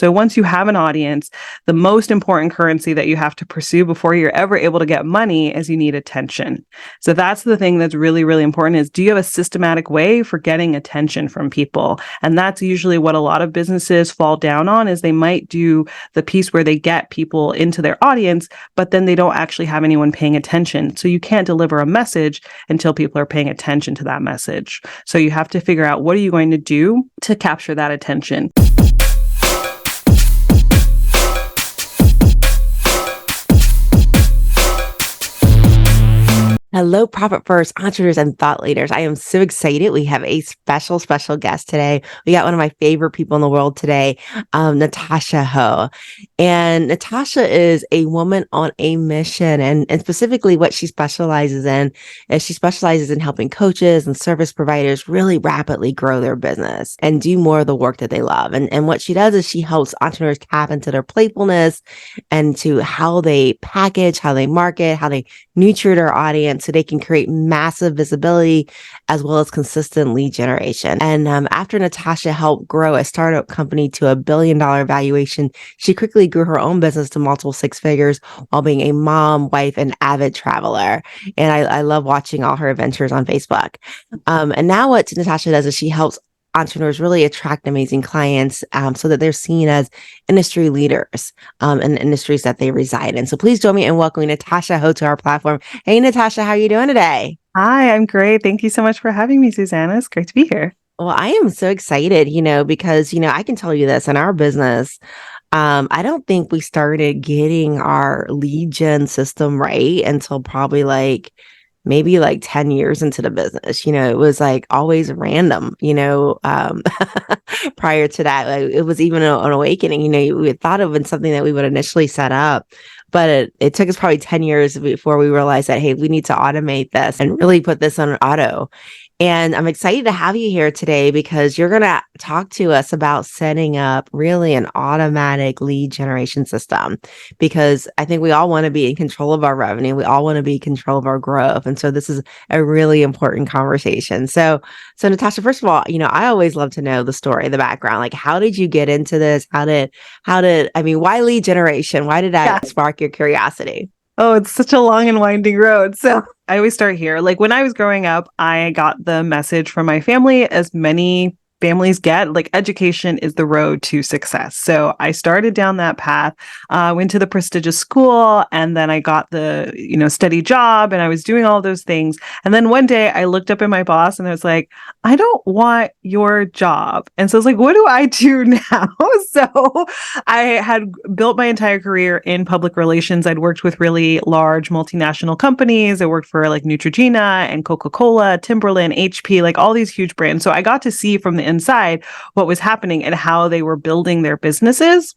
So once you have an audience, the most important currency that you have to pursue before you're ever able to get money is you need attention. So that's the thing that's really, really important is, do you have a systematic way for getting attention from people? And that's usually what a lot of businesses fall down on, is they might do the piece where they get people into their audience, but then they don't actually have anyone paying attention. So you can't deliver a message until people are paying attention to that message. So you have to figure out, what are you going to do to capture that attention? Hello, Profit First entrepreneurs and thought leaders. I am so excited. We have a special guest today. We got one of my favorite people in the world today, Natasha Ho. And Natasha is a woman on a mission. And specifically what she specializes in is she specializes in helping coaches and service providers really rapidly grow their business and do more of the work that they love. And what she does is she helps entrepreneurs tap into their playfulness and to how they package, how they market, how they nurture their audience, so they can create massive visibility as well as consistent lead generation. And after Natasha helped grow a startup company to $1 billion valuation, she quickly grew her own business to multiple six figures while being a mom, wife, and avid traveler. And I love watching all her adventures on Facebook. And now what Natasha does is she helps entrepreneurs really attract amazing clients so that they're seen as industry leaders in the industries that they reside in. So please join me in welcoming Natasha Ho to our platform. Hey, Natasha, how are you doing today? Hi, I'm great. Thank you so much for having me, Susanna. It's great to be here. Well, I am so excited, because, I can tell you this in our business. I don't think we started getting our lead gen system right until probably maybe 10 years into the business. It was always random, prior to that. It was even an awakening. We had thought of it something that we would initially set up, but it took us probably 10 years before we realized that, hey, we need to automate this and really put this on auto. And I'm excited to have you here today because you're going to talk to us about setting up really an automatic lead generation system, because I think we all want to be in control of our revenue. We all want to be in control of our growth. And so this is a really important conversation. So Natasha, first of all, I always love to know the story, the background. How did you get into this? Why lead generation? Why did that spark your curiosity? Oh, it's such a long and winding road. So I always start here. When I was growing up, I got the message from my family, as many families get, education is the road to success. So I started down that path, went to the prestigious school, and then I got the, steady job, and I was doing all those things. And then one day I looked up at my boss and I was like, I don't want your job. And so I was like, what do I do now? So I had built my entire career in public relations. I'd worked with really large multinational companies. I worked for Neutrogena and Coca-Cola, Timberland, HP, all these huge brands. So I got to see from the inside what was happening and how they were building their businesses.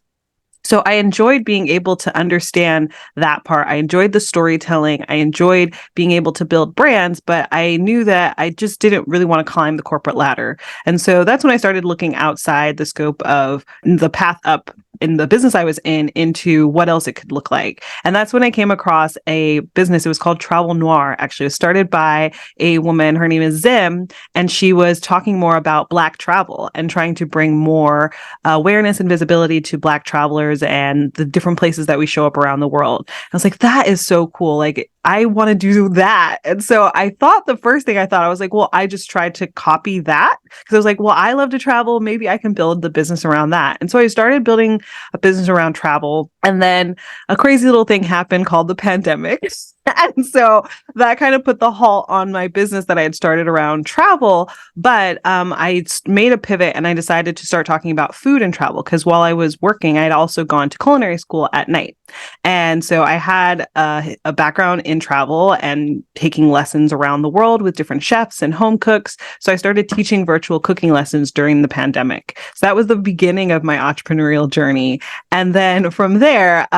So I enjoyed being able to understand that part. I enjoyed the storytelling. I enjoyed being able to build brands, but I knew that I just didn't really want to climb the corporate ladder. And so that's when I started looking outside the scope of the path up in the business I was in into what else it could look like. And that's when I came across a business. It was called Travel Noir. Actually, it was started by a woman. Her name is Zim, and she was talking more about Black travel and trying to bring more awareness and visibility to Black travelers and the different places that we show up around the world. I was like, that is so cool. I want to do that. And so I thought the first thing I thought, I was like, well, I just tried to copy that because I was like, well, I love to travel. Maybe I can build the business around that. And so I started building a business around travel. And then a crazy little thing happened called the pandemic. And so that kind of put the halt on my business that I had started around travel. But I made a pivot and I decided to start talking about food and travel, because while I was working, I had also gone to culinary school at night. And so I had a background in travel and taking lessons around the world with different chefs and home cooks. So I started teaching virtual cooking lessons during the pandemic. So that was the beginning of my entrepreneurial journey. And then from there,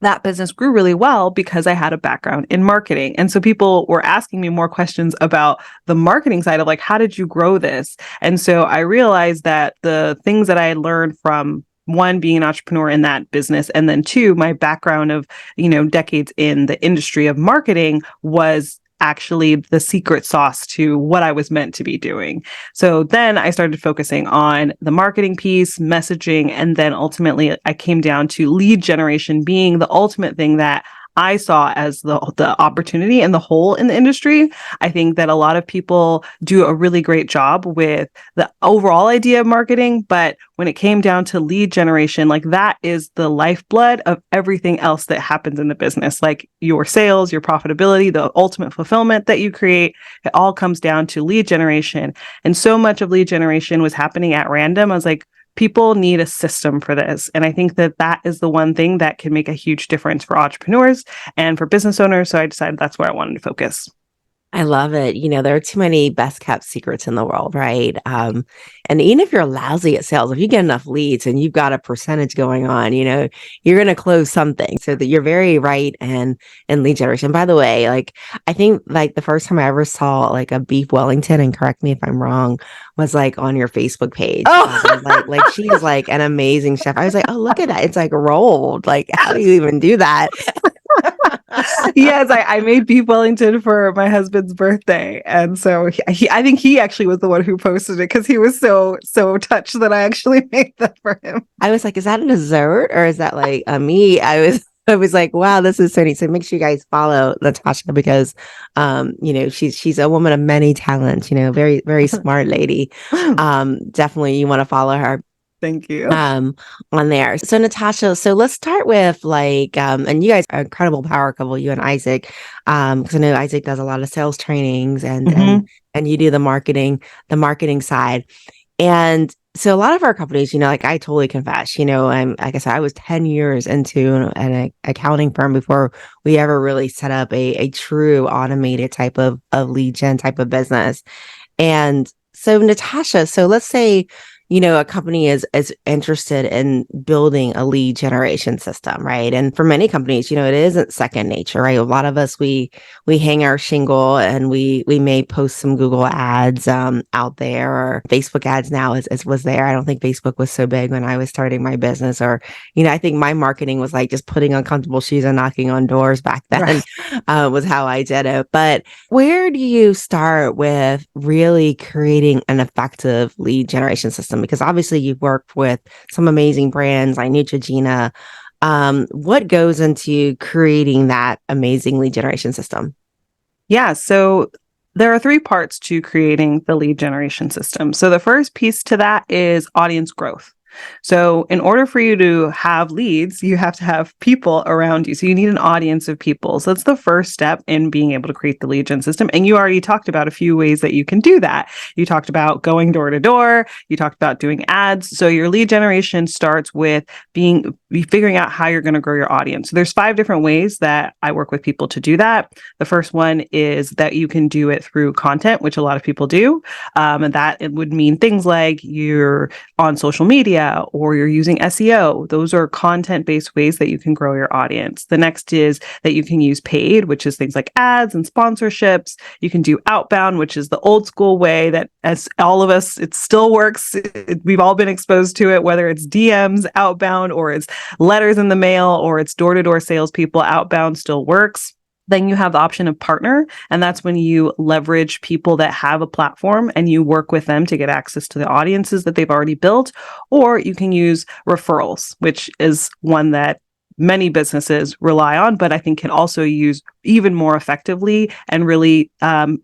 that business grew really well because I had a background in marketing. And so people were asking me more questions about the marketing side of how did you grow this? And so I realized that the things that I had learned from, one, being an entrepreneur in that business, and then two, my background of, decades in the industry of marketing was actually the secret sauce to what I was meant to be doing. So then I started focusing on the marketing piece, messaging, and then ultimately I came down to lead generation being the ultimate thing that I saw as the opportunity and the hole in the industry. I think that a lot of people do a really great job with the overall idea of marketing, but when it came down to lead generation, like that is the lifeblood of everything else that happens in the business, like your sales, your profitability, the ultimate fulfillment that you create. It all comes down to lead generation. And so much of lead generation was happening at random. I was like, people need a system for this. And I think that that is the one thing that can make a huge difference for entrepreneurs and for business owners. So I decided that's where I wanted to focus. I love it. There are too many best kept secrets in the world, right? And even if you're lousy at sales, if you get enough leads and you've got a percentage going on, you're going to close something. So that you're very right and lead generation. By the way, like I think like the first time I ever saw like a beef Wellington, and correct me if I'm wrong, was like on your Facebook page. Oh, Like she's like an amazing chef. I was like, oh, look at that. It's like rolled. Like, how do you even do that? yes, I made beef Wellington for my husband's birthday, and so I think he actually was the one who posted it because he was so touched that I actually made that for him. I was like, is that a dessert or is that like a meat? I was like, wow, this is so neat. So make sure you guys follow Natasha because she's a woman of many talents, very, very smart lady. Definitely you want to follow her Thank you. on there. So Natasha, so let's start with like and you guys are an incredible power couple, you and Isaac. Because I know Isaac does a lot of sales trainings and Mm-hmm. and you do the marketing side. And so a lot of our companies, like I totally confess, I'm like I said, I was 10 years into an accounting firm before we ever really set up a true automated type of lead gen type of business. And so Natasha, so let's say, a company is interested in building a lead generation system, right? And for many companies, it isn't second nature, right? A lot of us, we hang our shingle and we may post some Google ads out there or Facebook ads now as was there. I don't think Facebook was so big when I was starting my business or, I think my marketing was like just putting on comfortable shoes and knocking on doors back then Right. was how I did it. But where do you start with really creating an effective lead generation system? Because obviously you've worked with some amazing brands like Neutrogena. What goes into creating that amazing lead generation system? Yeah. So there are three parts to creating the lead generation system. So the first piece to that is audience growth. So in order for you to have leads, you have to have people around you. So you need an audience of people. So that's the first step in being able to create the lead gen system. And you already talked about a few ways that you can do that. You talked about going door to door. You talked about doing ads. So your lead generation starts with figuring out how you're going to grow your audience. So there's 5 different ways that I work with people to do that. The first one is that you can do it through content, which a lot of people do. And that it would mean things like you're on social media or you're using SEO. Those are content-based ways that you can grow your audience. The next is that you can use paid, which is things like ads and sponsorships. You can do outbound, which is the old school way that as all of us, it still works. We've all been exposed to it, whether it's DMs outbound or it's letters in the mail or it's door-to-door salespeople. Outbound still works. Then you have the option of partner, and that's when you leverage people that have a platform and you work with them to get access to the audiences that they've already built. Or you can use referrals, which is one that many businesses rely on, but I think can also use even more effectively and really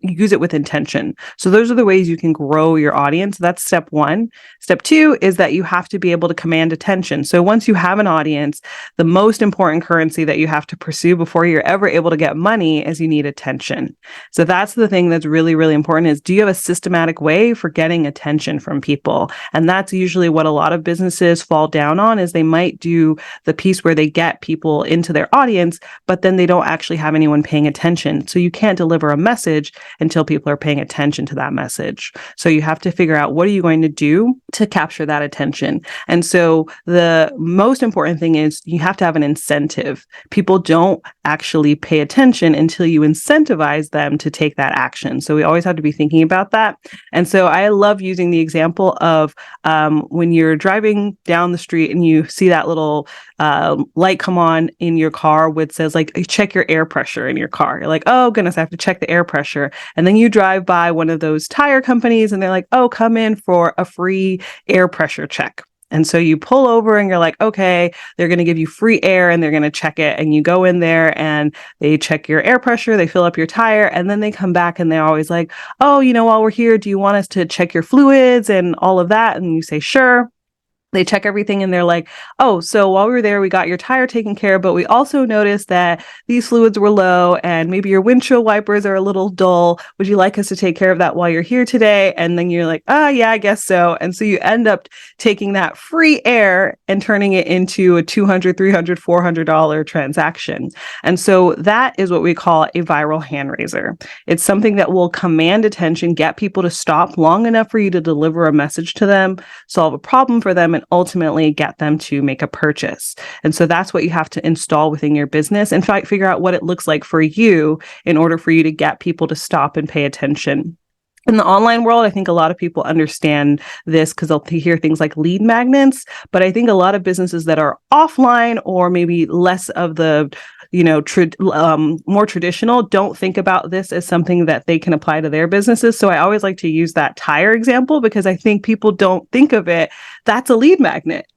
use it with intention. So those are the ways you can grow your audience. That's step 1. Step 2 is that you have to be able to command attention. So once you have an audience, the most important currency that you have to pursue before you're ever able to get money is you need attention. So that's the thing that's really, really important is, do you have a systematic way for getting attention from people? And that's usually what a lot of businesses fall down on, is they might do the piece where they get people into their audience, but then they don't actually have anyone paying attention. So you can't deliver a message until people are paying attention to that message. So you have to figure out, what are you going to do to capture that attention? And so the most important thing is you have to have an incentive. People don't actually pay attention until you incentivize them to take that action. So we always have to be thinking about that. And so I love using the example of when you're driving down the street and you see that little light light come on in your car which says like, check your air pressure in your car. You're like, oh goodness, I have to check the air pressure. And then you drive by one of those tire companies and they're like, oh, come in for a free air pressure check. And so you pull over and you're like, okay, they're going to give you free air and they're going to check it. And you go in there and they check your air pressure, they fill up your tire, and then they come back and they're always like, oh, while we're here, do you want us to check your fluids and all of that? And you say, sure. They check everything and they're like, oh, so while we were there, we got your tire taken care of, but we also noticed that these fluids were low and maybe your windshield wipers are a little dull. Would you like us to take care of that while you're here today? And then you're like, yeah, I guess so. And so you end up taking that free air and turning it into a $200, $300, $400 transaction. And so that is what we call a viral hand raiser. It's something that will command attention, get people to stop long enough for you to deliver a message to them, solve a problem for them, and ultimately get them to make a purchase. And so that's what you have to install within your business and figure out what it looks like for you in order for you to get people to stop and pay attention. In the online world, I think a lot of people understand this because they'll hear things like lead magnets. But I think a lot of businesses that are offline or maybe less of the more traditional don't think about this as something that they can apply to their businesses. So I always like to use that tire example because I think people don't think of it. That's a lead magnet.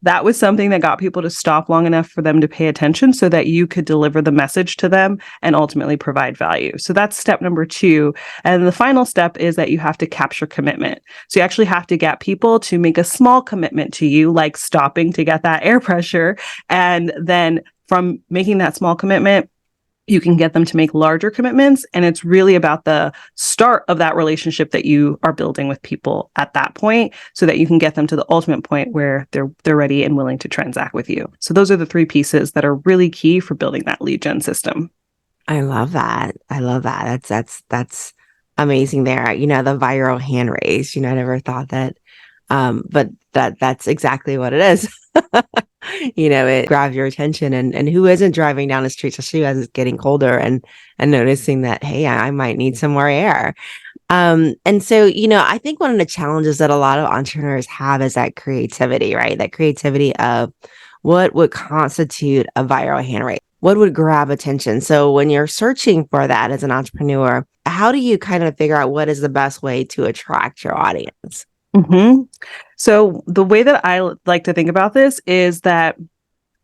That was something that got people to stop long enough for them to pay attention so that you could deliver the message to them and ultimately provide value. So that's step number 2. And the final step is that you have to capture commitment. So you actually have to get people to make a small commitment to you, like stopping to get that air pressure. And then from making that small commitment, you can get them to make larger commitments. And it's really about the start of that relationship that you are building with people at that point so that you can get them to the ultimate point where they're ready and willing to transact with you. So those are the 3 pieces that are really key for building that lead gen system. I love that. I love that. That's amazing there. The viral hand raise, I never thought that. But that's exactly what it is. It grabs your attention and who isn't driving down the street, especially as it's getting colder and noticing that, hey, I might need some more air. And so, I think one of the challenges that a lot of entrepreneurs have is that creativity, right? That creativity of what would constitute a viral hand raise, what would grab attention. So when you're searching for that as an entrepreneur, how do you kind of figure out what is the best way to attract your audience? Mm-hmm. So the way that I like to think about this is that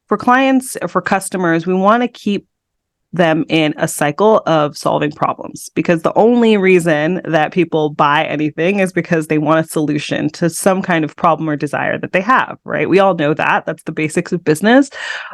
for clients, for customers, we want to keep them in a cycle of solving problems because the only reason that people buy anything is because they want a solution to some kind of problem or desire that they have, right? We all know that. That's the basics of business.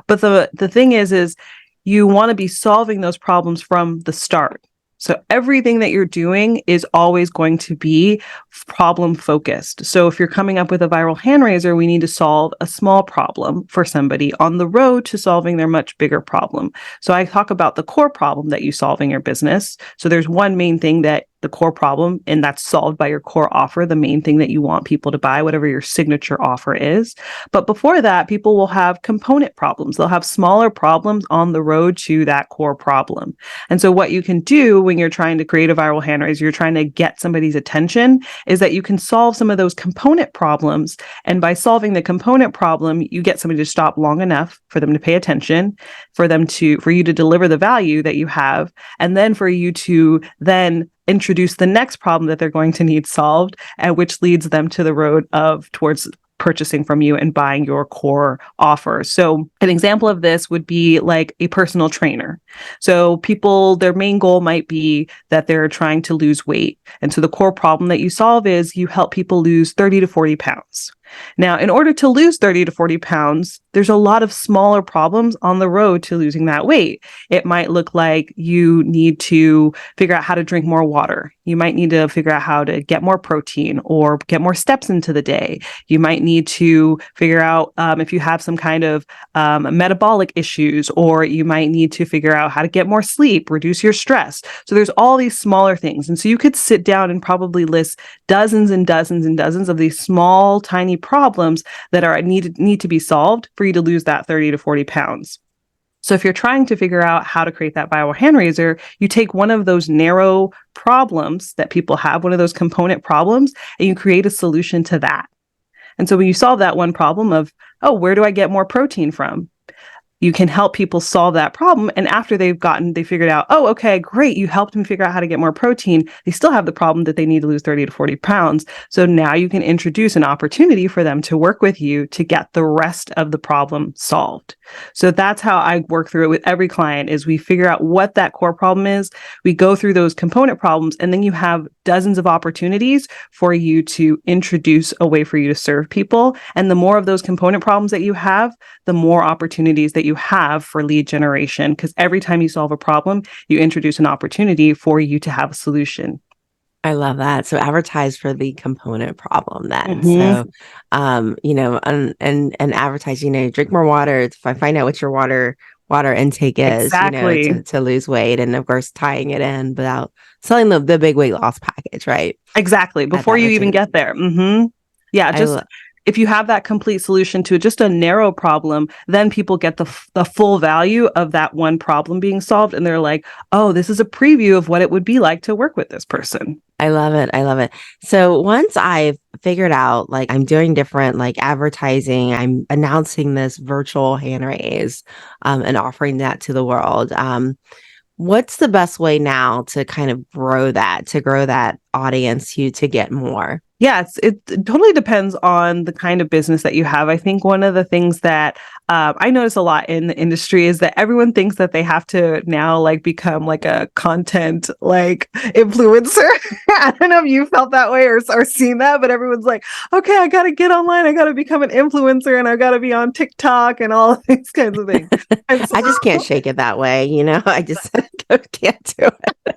But the thing is you want to be solving those problems from the start. So everything that you're doing is always going to be problem focused. So if you're coming up with a viral hand raiser, we need to solve a small problem for somebody on the road to solving their much bigger problem. So I talk about the core problem that you solve in your business. So there's one main thing that the core problem, and that's solved by your core offer, the main thing that you want people to buy, whatever your signature offer is. But before that, people will have component problems. They'll have smaller problems on the road to that core problem. And so what you can do when you're trying to create a viral hand raise, you're trying to get somebody's attention, is that you can solve some of those component problems. And by solving the component problem, you get somebody to stop long enough for them to pay attention, for you to deliver the value that you have, and then for you to then introduce the next problem that they're going to need solved, and which leads them to the road towards purchasing from you and buying your core offer. So an example of this would be like a personal trainer. So people, their main goal might be that they're trying to lose weight. And so the core problem that you solve is you help people lose 30 to 40 pounds. Now, in order to lose 30 to 40 pounds, there's a lot of smaller problems on the road to losing that weight. It might look like you need to figure out how to drink more water. You might need to figure out how to get more protein or get more steps into the day. You might need to figure out if you have some kind of metabolic issues, or you might need to figure out how to get more sleep, reduce your stress. So there's all these smaller things. And so you could sit down and probably list dozens and dozens and dozens of these small, tiny problems that need to be solved for you to lose that 30 to 40 pounds. So if you're trying to figure out how to create that viral hand raiser, you take one of those narrow problems that people have, one of those component problems, and you create a solution to that. And so when you solve that one problem of, oh, where do I get more protein from? you can help people solve that problem. And after they figured out, oh, okay, great, you helped me figure out how to get more protein. They still have the problem that they need to lose 30 to 40 pounds. So now you can introduce an opportunity for them to work with you to get the rest of the problem solved. So that's how I work through it with every client is we figure out what that core problem is. We go through those component problems, and then you have dozens of opportunities for you to introduce a way for you to serve people. And the more of those component problems that you have, the more opportunities that you have for lead generation. Because every time you solve a problem, you introduce an opportunity for you to have a solution. I love that. So advertise for the component problem then. Mm-hmm. So, and advertise, drink more water. If I find out what your water intake is, Exactly. to lose weight, and of course tying it in without selling the big weight loss package, right? Exactly. At Before that you even routine. get there. Mm-hmm. Yeah, I just lo- if you have that complete solution to just a narrow problem, then people get the full value of that one problem being solved. And they're like, oh, this is a preview of what it would be like to work with this person. I love it. I love it. So once I've figured out like I'm doing different like advertising, I'm announcing this virtual hand raise, and offering that to the world. What's the best way now to kind of to grow that audience to get more? Yeah, it totally depends on the kind of business that you have. I think one of the things that I notice a lot in the industry is that everyone thinks that they have to now like become like a content like influencer. I don't know if you felt that way or seen that, but everyone's like, okay, I got to get online. I got to become an influencer and I got to be on TikTok and all of these kinds of things. And so I just can't shake it that way, I just can't do it.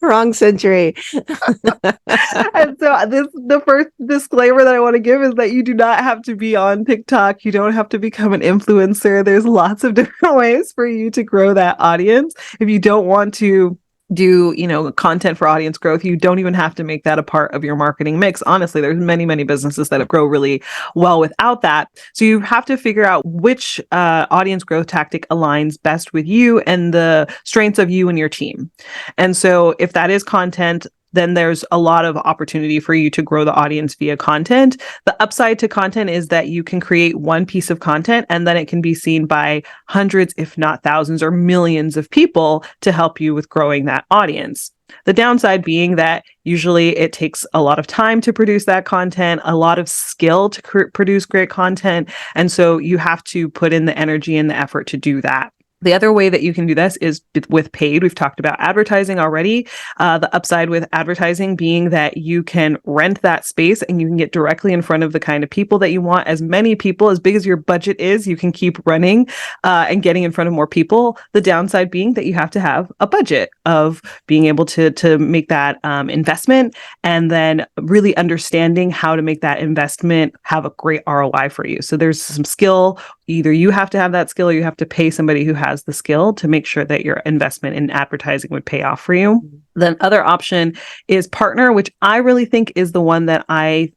Wrong century. and so the first disclaimer that I want to give is that you do not have to be on TikTok. You don't have to become an influencer. There's lots of different ways for you to grow that audience. If you don't want to do content for audience growth, you don't even have to make that a part of your marketing mix. Honestly, there's many businesses that have grown really well without that. So you have to figure out which audience growth tactic aligns best with you and the strengths of you and your team. And so if that is content, then there's a lot of opportunity for you to grow the audience via content. The upside to content is that you can create one piece of content and then it can be seen by hundreds, if not thousands or millions of people to help you with growing that audience. The downside being that usually it takes a lot of time to produce that content, a lot of skill to produce great content. And so you have to put in the energy and the effort to do that. The other way that you can do this is with paid. We've talked about advertising already. The upside with advertising being that you can rent that space and you can get directly in front of the kind of people that you want. As many people, as big as your budget is, you can keep running and getting in front of more people. The downside being that you have to have a budget of being able to make that investment and then really understanding how to make that investment have a great ROI for you. So there's some skill. Either you have to have that skill or you have to pay somebody who has the skill to make sure that your investment in advertising would pay off for you. The other option is partner, which I really think is the one that I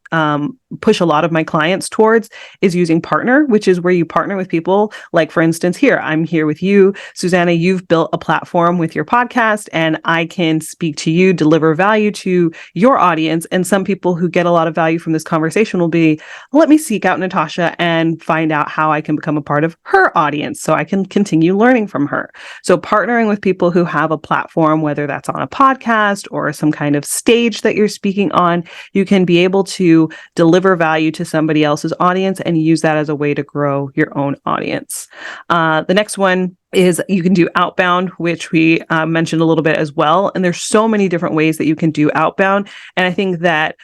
push a lot of my clients towards, is using partner, which is where you partner with people. Like, for instance, I'm here with you, Susanna, you've built a platform with your podcast and I can speak to you, deliver value to your audience. And some people who get a lot of value from this conversation will be, let me seek out Natasha and find out how I can become a part of her audience so I can continue learning from her. So partnering with people who have a platform, whether that's on a podcast or some kind of stage that you're speaking on, you can be able to deliver value to somebody else's audience and use that as a way to grow your own audience. The next one is you can do outbound, which we mentioned a little bit as well. And there's so many different ways that you can do outbound. And I think that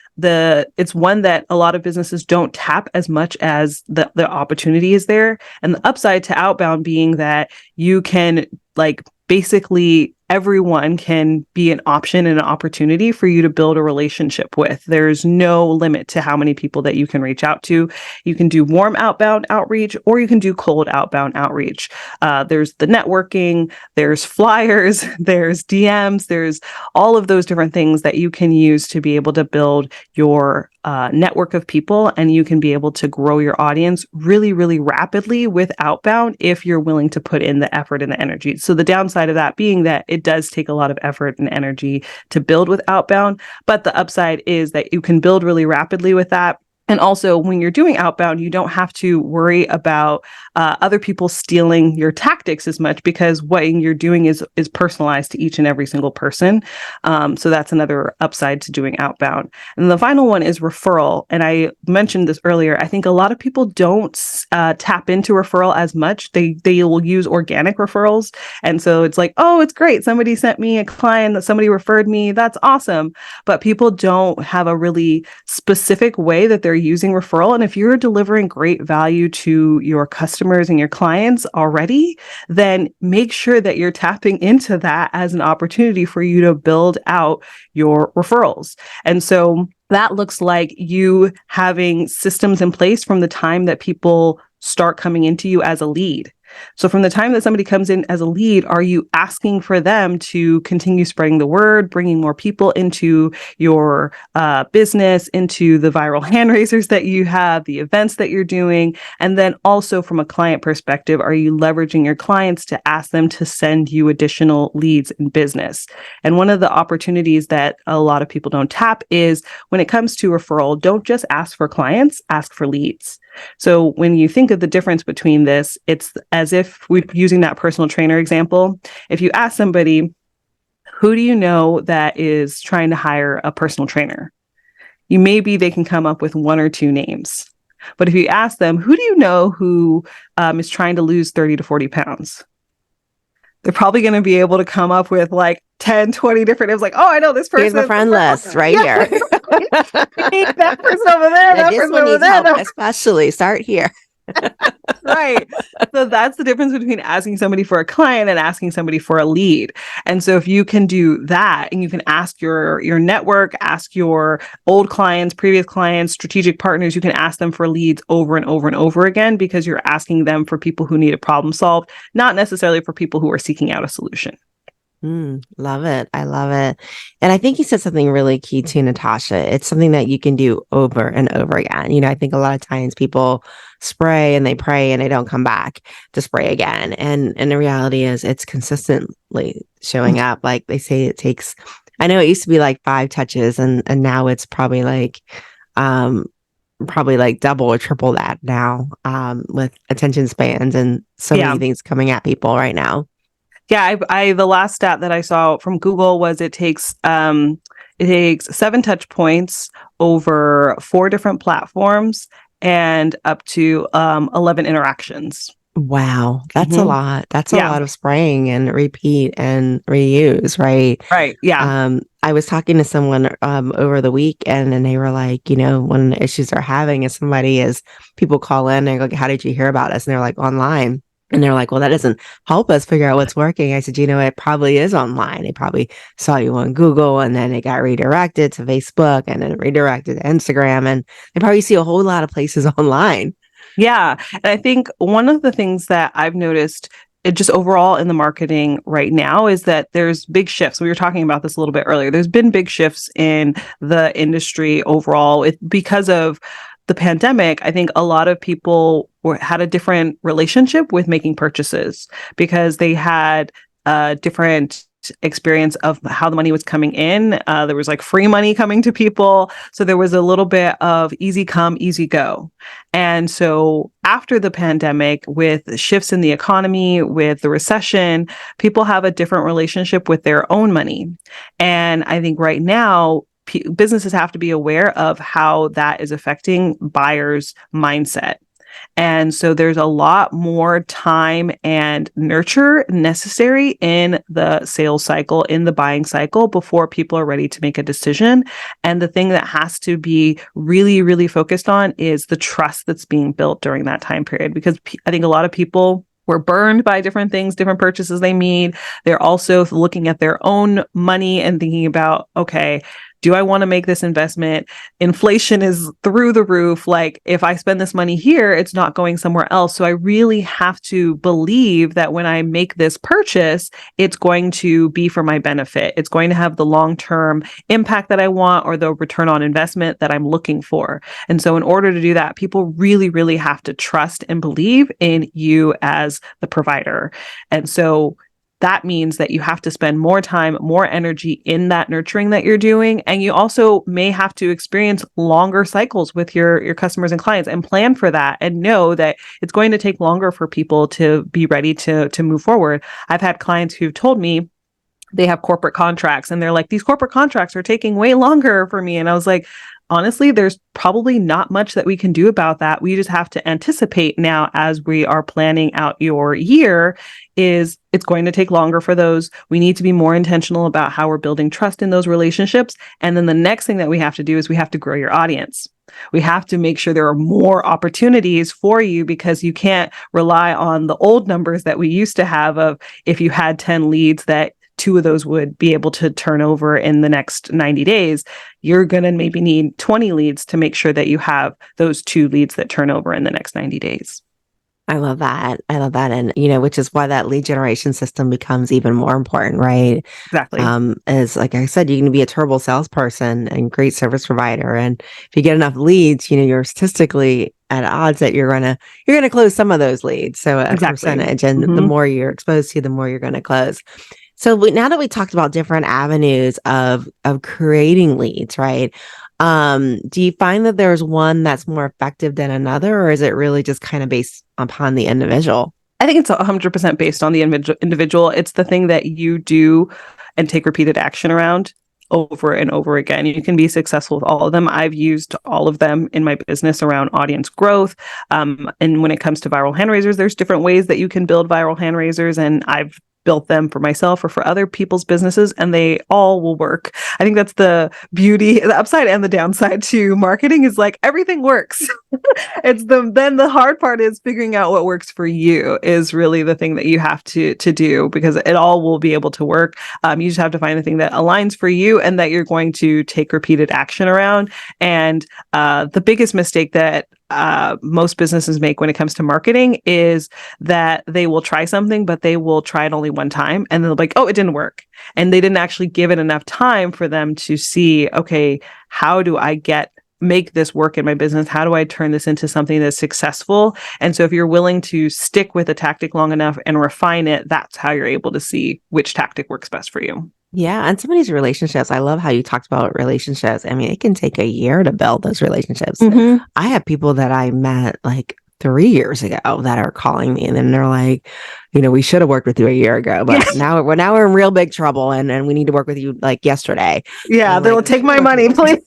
it's one that a lot of businesses don't tap as much as the opportunity is there. And the upside to outbound being that you can basically everyone can be an option and an opportunity for you to build a relationship with. There's no limit to how many people that you can reach out to. You can do warm outbound outreach or you can do cold outbound outreach. There's the networking, there's flyers, there's DMs, there's all of those different things that you can use to be able to build your network of people, and you can be able to grow your audience really, really rapidly with outbound if you're willing to put in the effort and the energy. So the downside of that being that it does take a lot of effort and energy to build with outbound, but the upside is that you can build really rapidly with that. And also, when you're doing outbound, you don't have to worry about other people stealing your tactics as much, because what you're doing is personalized to each and every single person. So that's another upside to doing outbound. And the final one is referral. And I mentioned this earlier. I think a lot of people don't tap into referral as much. They will use organic referrals, and so it's like, oh, it's great. Somebody sent me a client that somebody referred me. That's awesome. But people don't have a really specific way that they're using referral. And if you're delivering great value to your customers and your clients already, then make sure that you're tapping into that as an opportunity for you to build out your referrals. And so that looks like you having systems in place from the time that people start coming into you as a lead. So from the time that somebody comes in as a lead, are you asking for them to continue spreading the word, bringing more people into your business, into the viral hand raisers that you have, the events that you're doing? And then also from a client perspective, are you leveraging your clients to ask them to send you additional leads in business? And one of the opportunities that a lot of people don't tap is when it comes to referral, don't just ask for clients, ask for leads. So when you think of the difference between this, it's as if we're using that personal trainer example. If you ask somebody, who do you know that is trying to hire a personal trainer? Maybe they can come up with one or two names. But if you ask them, who do you know who is trying to lose 30 to 40 pounds? They're probably going to be able to come up with like 10, 20 different names. Like, oh, I know this Here's my person. friend list right Yeah, here. that person over there, Yeah, that this person one over needs there. help, especially start here. Right. So that's the difference between asking somebody for a client and asking somebody for a lead. And so if you can do that and you can ask your network, ask your old clients, previous clients, strategic partners, you can ask them for leads over and over and over again, because you're asking them for people who need a problem solved, not necessarily for people who are seeking out a solution. Love it. I love it. And I think you said something really key too, Natasha. It's something that you can do over and over again. I think a lot of times people spray and they pray and they don't come back to spray again. And the reality is it's consistently showing up. Like they say it takes, I know it used to be like 5 touches and now it's um, probably like double or triple that now, with attention spans and so Yeah. many things coming at people right now. Yeah, the last stat that I saw from Google was it takes 7 touch points over 4 different platforms and up to 11 interactions. Wow, that's a Hmm. lot. That's a Yeah, lot of spraying and repeat and reuse, right? right. Yeah. I was talking to someone over the weekend and they were like, one of the issues they're having is people call in and they're like, how did you hear about us? And they're like, online. And they're like, well, that doesn't help us figure out what's working. I said, it probably is online. They probably saw you on Google and then it got redirected to Facebook and then redirected to Instagram. And they probably see a whole lot of places online. Yeah. And I think one of the things that I've noticed just overall in the marketing right now is that there's big shifts. We were talking about this a little bit earlier. There's been big shifts in the industry overall because of the pandemic. I think a lot of people had a different relationship with making purchases because they had a different experience of how the money was coming in. There was like free money coming to people. So there was a little bit of easy come, easy go. And so after the pandemic, with shifts in the economy, with the recession, people have a different relationship with their own money. And I think right now, businesses have to be aware of how that is affecting buyers' mindset. And so there's a lot more time and nurture necessary in the sales cycle, in the buying cycle, before people are ready to make a decision. And the thing that has to be really, really focused on is the trust that's being built during that time period. Because I think a lot of people were burned by different things, different purchases they made. They're also looking at their own money and thinking about, okay, do I want to make this investment? Inflation is through the roof. Like, if I spend this money here, it's not going somewhere else. So I really have to believe that when I make this purchase, it's going to be for my benefit. It's going to have the long-term impact that I want, or the return on investment that I'm looking for. And so in order to do that, people really, really have to trust and believe in you as the provider. And so that means that you have to spend more time, more energy in that nurturing that you're doing. And you also may have to experience longer cycles with your customers and clients, and plan for that and know that it's going to take longer for people to be ready to move forward. I've had clients who've told me they have corporate contracts and they're like, these corporate contracts are taking way longer for me. And I was like, honestly, there's probably not much that we can do about that. We just have to anticipate now as we are planning out your year, is it's going to take longer for those. We need to be more intentional about how we're building trust in those relationships. And then the next thing that we have to do is we have to grow your audience. We have to make sure there are more opportunities for you, because you can't rely on the old numbers that we used to have of, if you had 10 leads, that 2 of those would be able to turn over in the next 90 days. You're going to maybe need 20 leads to make sure that you have those 2 leads that turn over in the next 90 days. I love that. I love that. And, which is why that lead generation system becomes even more important, right? Exactly. As like I said, you can be a terrible salesperson and great service provider. And if you get enough leads, you're statistically at odds that you're gonna close some of those leads. So a Exactly. percentage, and the more you're exposed to, the more you're going to close. So now that we talked about different avenues of creating leads, right? Do you find that there's one that's more effective than another, or is it really just kind of based upon the individual? I think it's 100% based on the individual. It's the thing that you do and take repeated action around over and over again. You can be successful with all of them. I've used all of them in my business around audience growth. And when it comes to viral hand raisers, there's different ways that you can build viral hand raisers. And I've built them for myself or for other people's businesses, and they all will work. I think that's the beauty, the upside and the downside to marketing, is like everything works. Then the hard part is figuring out what works for you, is really the thing that you have to do, because it all will be able to work. You just have to find the thing that aligns for you and that you're going to take repeated action around. And the biggest mistake that most businesses make when it comes to marketing is that they will try something, but they will try it only one time, and they'll be like, oh, it didn't work. And they didn't actually give it enough time for them to see, okay, how do I make this work in my business? How do I turn this into something that's successful? And so if you're willing to stick with a tactic long enough and refine it, that's how you're able to see which tactic works best for you. Yeah. And some of these relationships, I love how you talked about relationships. I mean, it can take a year to build those relationships. Mm-hmm. I have people that I met like 3 years ago that are calling me, and then they're like, we should have worked with you a year ago, but now we're in real big trouble, and we need to work with you like yesterday. Yeah, they'll like, take my money, please.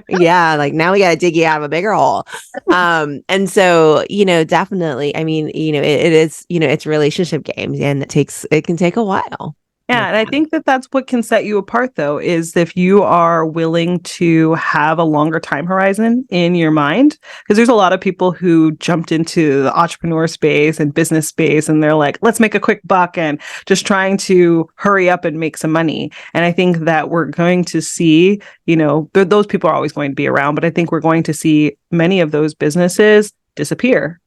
Yeah, like now we got to dig you out of a bigger hole. And so, definitely, I mean, it is, it's relationship games, and it can take a while. Yeah, and I think that that's what can set you apart, though, is if you are willing to have a longer time horizon in your mind. Because there's a lot of people who jumped into the entrepreneur space and business space, and they're like, let's make a quick buck, and just trying to hurry up and make some money. And I think that we're going to see, those people are always going to be around, but I think we're going to see many of those businesses disappear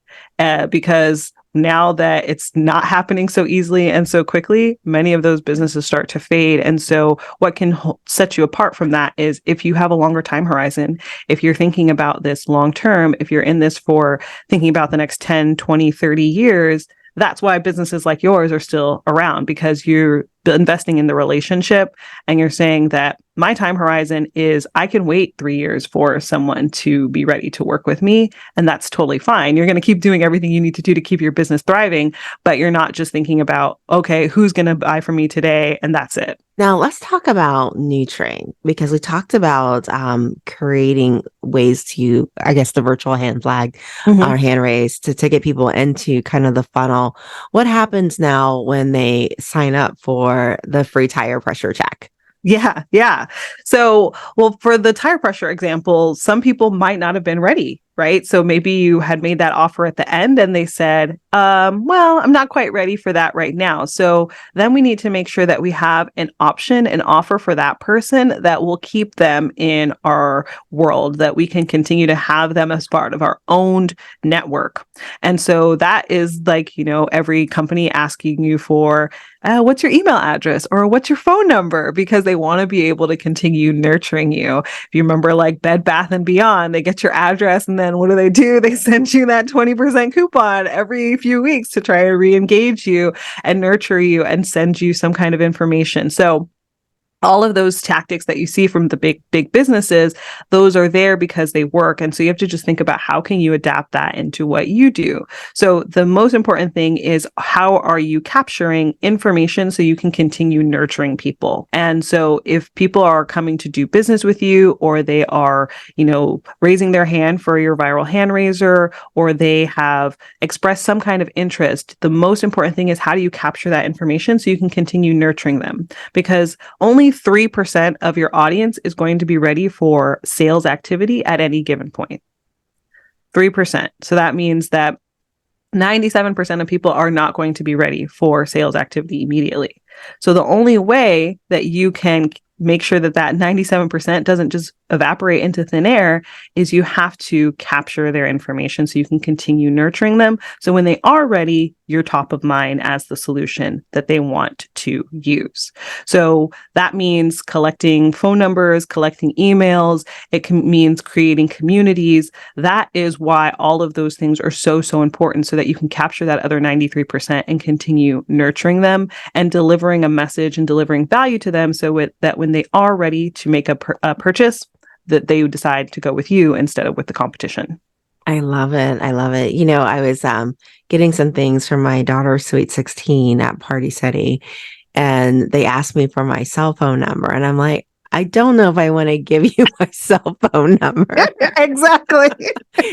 because now that it's not happening so easily and so quickly, many of those businesses start to fade. And so what can set you apart from that is if you have a longer time horizon, if you're thinking about this long term, if you're in this for thinking about the next 10, 20, 30 years, that's why businesses like yours are still around, because you're investing in the relationship and you're saying that my time horizon is I can wait 3 years for someone to be ready to work with me. And that's totally fine. You're going to keep doing everything you need to do to keep your business thriving, but you're not just thinking about, okay, who's going to buy from me today? And that's it. Now let's talk about nurturing, because we talked about creating ways to, I guess, the virtual hand flag or hand raise to get people into kind of the funnel. What happens now when they sign up for the free tire pressure check? Yeah. So, well, for the tire pressure example, some people might not have been ready, right? So maybe you had made that offer at the end and they said, well, I'm not quite ready for that right now. So then we need to make sure that we have an option, an offer for that person that will keep them in our world, that we can continue to have them as part of our owned network. And so that is like, every company asking you for what's your email address or what's your phone number? Because they want to be able to continue nurturing you. If you remember like Bed Bath and Beyond, they get your address and then what do? They send you that 20% coupon every few weeks to try to re-engage you and nurture you and send you some kind of information. So all of those tactics that you see from the big businesses, those are there because they work. And so you have to just think about how can you adapt that into what you do. So the most important thing is how are you capturing information so you can continue nurturing people. And so if people are coming to do business with you, or they are, raising their hand for your viral hand raiser, or they have expressed some kind of interest, the most important thing is how do you capture that information so you can continue nurturing them? Because only 3% of your audience is going to be ready for sales activity at any given point. 3%. So that means that 97% of people are not going to be ready for sales activity immediately. So the only way that you can make sure that 97% doesn't just evaporate into thin air is you have to capture their information so you can continue nurturing them. So when they are ready, you're top of mind as the solution that they want to use. So that means collecting phone numbers, collecting emails. It means creating communities. That is why all of those things are so, so important, so that you can capture that other 93% and continue nurturing them and delivering a message and delivering value to them, so that when they are ready to make a purchase, that they decide to go with you instead of with the competition. I love it. I love it. I was getting some things from my daughter's Sweet 16 at Party City, and they asked me for my cell phone number. And I'm like, I don't know if I want to give you my cell phone number. Exactly.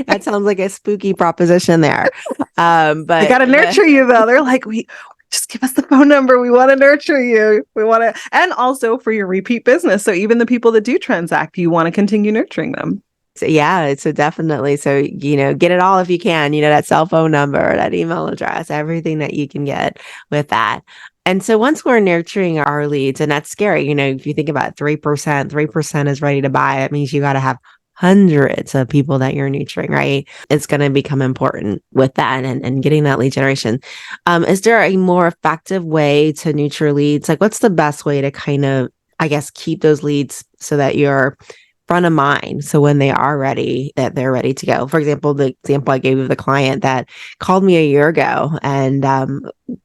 That sounds like a spooky proposition there. But they got to nurture you, though. They're like, we just give us the phone number. We want to nurture you. We want to, and also for your repeat business. So even the people that do transact, you want to continue nurturing them. So, yeah, so definitely. So, get it all if you can, that cell phone number, that email address, everything that you can get with that. And so once we're nurturing our leads, and that's scary, if you think about 3% is ready to buy, it means you got to have hundreds of people that you're nurturing, right? It's going to become important with that and getting that lead generation. Is there a more effective way to nurture leads? Like, what's the best way to kind of, I guess, keep those leads so that you're front of mind? So when they are ready, that they're ready to go. For example, the example I gave of the client that called me a year ago and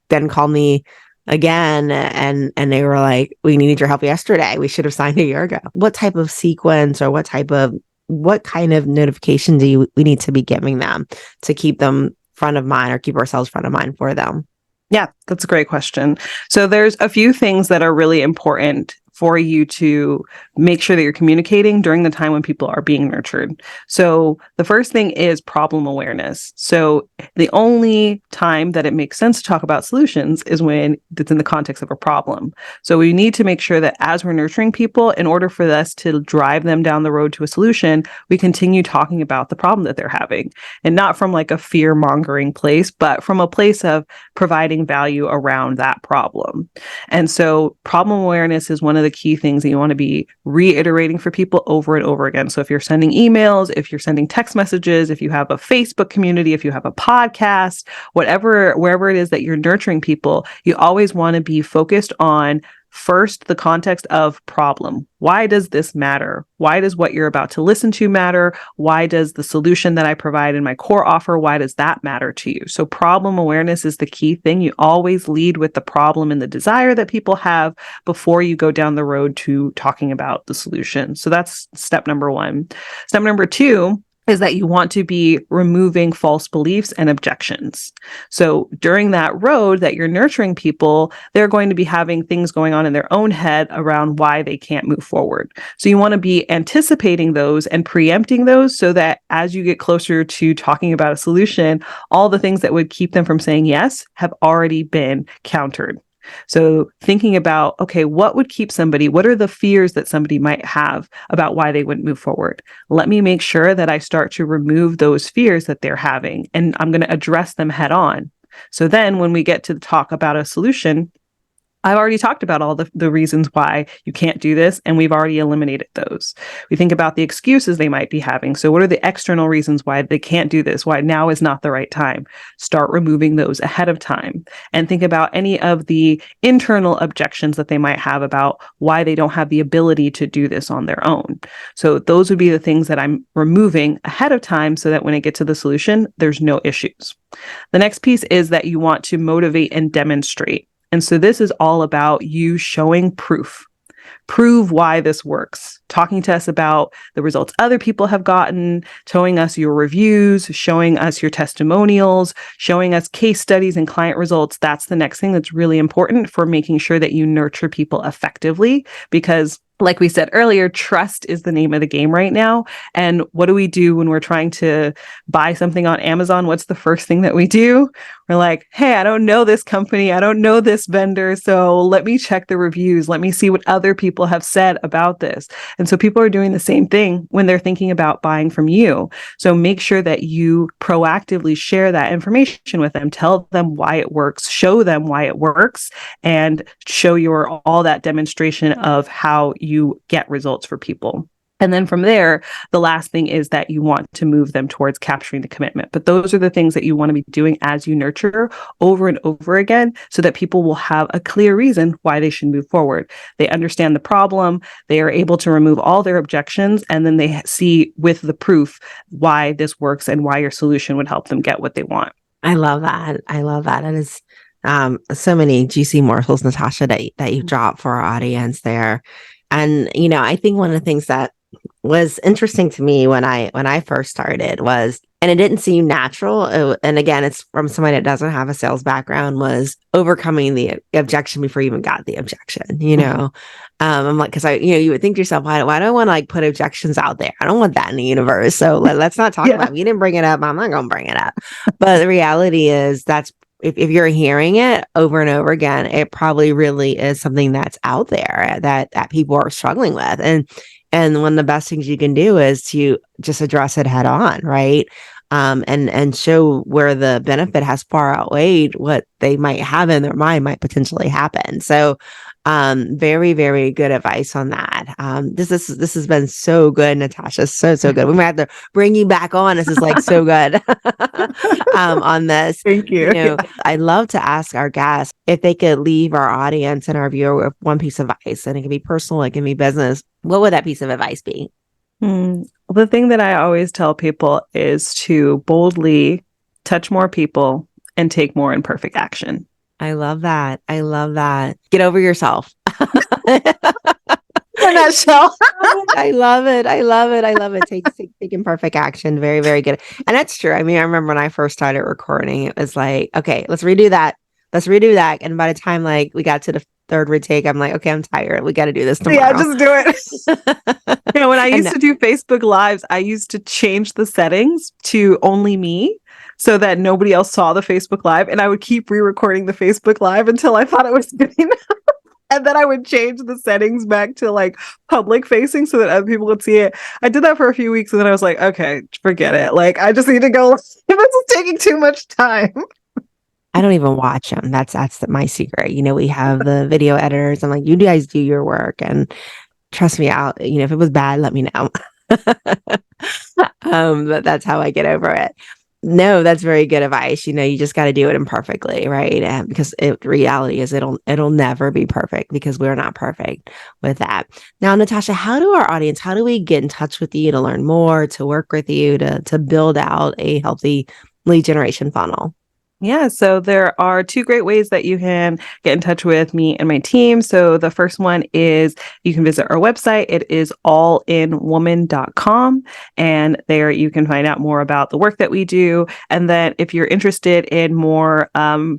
then called me again, and they were like, we needed your help yesterday. We should have signed a year ago. What type of sequence or what kind of notification we need to be giving them to keep them front of mind or keep ourselves front of mind for them? Yeah, that's a great question. So there's a few things that are really important for you to make sure that you're communicating during the time when people are being nurtured. So the first thing is problem awareness. So the only time that it makes sense to talk about solutions is when it's in the context of a problem. So we need to make sure that as we're nurturing people, in order for us to drive them down the road to a solution, we continue talking about the problem that they're having, and not from like a fear-mongering place, but from a place of providing value around that problem. And so problem awareness is one of the key things that you want to be reiterating for people over and over again. So if you're sending emails, if you're sending text messages, if you have a Facebook community, if you have a podcast, wherever it is that you're nurturing people, you always want to be focused on first the context of problem. Why does this matter? Why does what you're about to listen to matter? Why does the solution that I provide in my core offer, why does that matter to you? So problem awareness is the key thing. You always lead with the problem and the desire that people have before you go down the road to talking about the solution. So that's step number one. Step number two is that you want to be removing false beliefs and objections. So during that road that you're nurturing people, they're going to be having things going on in their own head around why they can't move forward. So you want to be anticipating those and preempting those so that as you get closer to talking about a solution, all the things that would keep them from saying yes have already been countered. So thinking about, okay, what are the fears that somebody might have about why they wouldn't move forward? Let me make sure that I start to remove those fears that they're having, and I'm going to address them head on. So then when we get to talk about a solution, I've already talked about all the reasons why you can't do this, and we've already eliminated those. We think about the excuses they might be having. So, what are the external reasons why they can't do this? Why now is not the right time? Start removing those ahead of time. And think about any of the internal objections that they might have about why they don't have the ability to do this on their own. So, those would be the things that I'm removing ahead of time so that when I get to the solution, there's no issues. The next piece is that you want to motivate and demonstrate. And so this is all about you showing proof. Prove why this works. Talking to us about the results other people have gotten, showing us your reviews, showing us your testimonials, showing us case studies and client results. That's the next thing that's really important for making sure that you nurture people effectively, because like we said earlier, trust is the name of the game right now. And what do we do when we're trying to buy something on Amazon? What's the first thing that we do? We're like, hey, I don't know this company. I don't know this vendor. So let me check the reviews. Let me see what other people have said about this. And so people are doing the same thing when they're thinking about buying from you. So make sure that you proactively share that information with them. Tell them why it works, show them why it works, and show your all that demonstration of how you get results for people. And then from there, the last thing is that you want to move them towards capturing the commitment. But those are the things that you want to be doing as you nurture over and over again so that people will have a clear reason why they should move forward. They understand the problem, they are able to remove all their objections, and then they see with the proof why this works and why your solution would help them get what they want. I love that. I love that. It is so many juicy morsels, Natasha, that you dropped for our audience there. And, I think one of the things that was interesting to me when I first started was, and it didn't seem natural. And again, it's from somebody that doesn't have a sales background, was overcoming the objection before you even got the objection. I'm like, because you would think to yourself, why do I want to like put objections out there? I don't want that in the universe. So let's not talk about it. You didn't bring it up. I'm not going to bring it up. But the reality is that's, if you're hearing it over and over again, it probably really is something that's out there that people are struggling with. And one of the best things you can do is to just address it head on, right? And show where the benefit has far outweighed what they might have in their mind might potentially happen. So very, very good advice on that. This has been so good, Natasha. So good. We might have to bring you back on. This is like so good on this. Thank you. I'd love to ask our guests if they could leave our audience and our viewer with one piece of advice, and it can be personal, it can be business. What would that piece of advice be? The thing that I always tell people is to boldly touch more people and take more imperfect action. I love that. I love that. Get over yourself. In a nutshell. I love it. I love it. I love it. Take imperfect action. Very, very good. And that's true. I mean, I remember when I first started recording, it was like, okay, let's redo that. Let's redo that. And by the time like we got to the third retake, I'm like, okay, I'm tired. We got to do this tomorrow. Yeah, just do it. When I used to do Facebook Lives, I used to change the settings to only me so that nobody else saw the Facebook Live. And I would keep re-recording the Facebook Live until I thought it was good enough. And then I would change the settings back to like public facing so that other people would see it. I did that for a few weeks and then I was like, okay, forget it. Like, I just need to go. This is taking too much time. I don't even watch them. That's my secret. We have the video editors. I'm like, you guys do your work and trust me out. If it was bad, let me know. But that's how I get over it. No, that's very good advice. You just got to do it imperfectly, right? Because reality is it'll never be perfect because we're not perfect with that. Now, Natasha, how do we get in touch with you to learn more, to work with you, to build out a healthy lead generation funnel? Yeah, so there are two great ways that you can get in touch with me and my team. So the first one is you can visit our website. It is allinwoman.com. And there you can find out more about the work that we do. And then if you're interested in more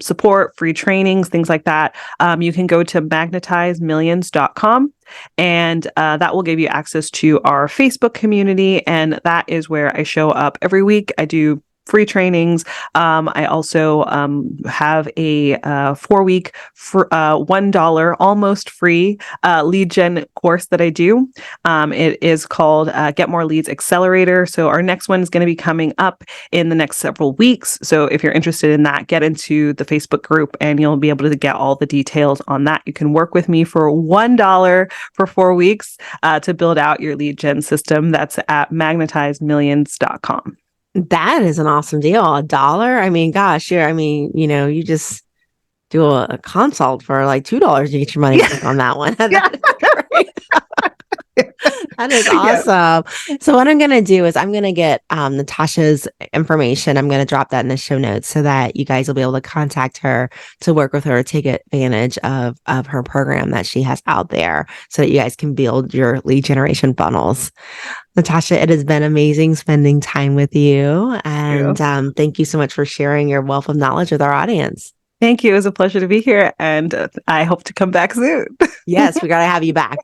support, free trainings, things like that, you can go to magneticemillions.com. And that will give you access to our Facebook community. And that is where I show up every week. I do free trainings. I also have a 4 week for $1 almost free lead gen course that I do. It is called Get More Leads Accelerator. So our next one is going to be coming up in the next several weeks. So if you're interested in that, get into the Facebook group and you'll be able to get all the details on that. You can work with me for $1 for 4 weeks to build out your lead gen system. That's at magnetizemillions.com. That is an awesome deal. $1. I mean, gosh, you just do a consult for like $2. You get your money Yeah. back on that one. Yeah. That's great. That is Yeah. awesome. So what I'm going to do is I'm going to get Natasha's information. I'm going to drop that in the show notes so that you guys will be able to contact her to work with her, take advantage of her program that she has out there so that you guys can build your lead generation funnels. Natasha, it has been amazing spending time with you. And thank you so much for sharing your wealth of knowledge with our audience. Thank you. It was a pleasure to be here, and I hope to come back soon. Yes, we got to have you back.